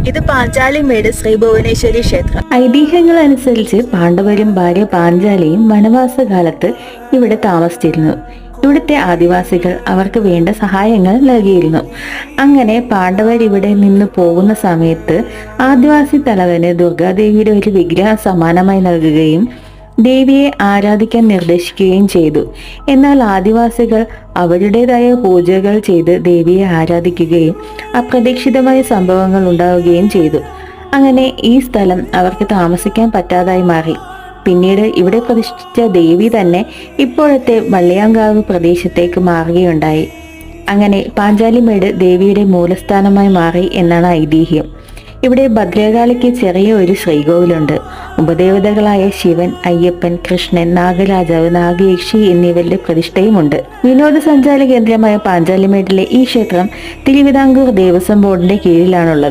ഇത് പാഞ്ചാലിമേട് ശ്രീ ഭുവനേശ്വരി ക്ഷേത്രം. ഐതിഹ്യങ്ങൾ അനുസരിച്ച് പാണ്ഡവരും ഭാര്യ പാഞ്ചാലിയും വനവാസകാലത്ത് ഇവിടെ താമസിച്ചിരുന്നു. ഇവിടുത്തെ ആദിവാസികൾ അവർക്ക് വേണ്ട സഹായങ്ങൾ നൽകിയിരുന്നു. അങ്ങനെ പാണ്ഡവർ ഇവിടെ നിന്ന് പോകുന്ന സമയത്ത് ആദിവാസി തലവന് ദുർഗാദേവിയുടെ ഒരു വിഗ്രഹം സമ്മാനമായി നൽകുകയും ദേവിയെ ആരാധിക്കാൻ നിർദ്ദേശിക്കുകയും ചെയ്തു. എന്നാൽ ആദിവാസികൾ അവരുടേതായ പൂജകൾ ചെയ്ത് ദേവിയെ ആരാധിക്കുകയും അപ്രതീക്ഷിതമായ സംഭവങ്ങൾ ഉണ്ടാവുകയും ചെയ്തു. അങ്ങനെ ഈ സ്ഥലം അവർക്ക് താമസിക്കാൻ പറ്റാതായി മാറി. പിന്നീട് ഇവിടെ പ്രതിഷ്ഠിച്ച ദേവി തന്നെ ഇപ്പോഴത്തെ വള്ളിയാങ്കാവ് പ്രദേശത്തേക്ക് മാറുകയുണ്ടായി. അങ്ങനെ പാഞ്ചാലിമേട് ദേവിയുടെ മൂലസ്ഥാനമായി മാറി എന്നാണ് ഐതിഹ്യം. ഇവിടെ ഭദ്രകാളിക്ക് ചെറിയ ഒരു ശ്രീകോവിലുണ്ട്. ഉപദേവതകളായ ശിവൻ, അയ്യപ്പൻ, കൃഷ്ണൻ, നാഗരാജാവ്, നാഗയക്ഷി എന്നിവരുടെ പ്രതിഷ്ഠയുമുണ്ട്. വിനോദസഞ്ചാര കേന്ദ്രമായ പാഞ്ചാലിമേട്ടിലെ ഈ ക്ഷേത്രം തിരുവിതാംകൂർ ദേവസ്വം ബോർഡിന്റെ കീഴിലാണുള്ളത്.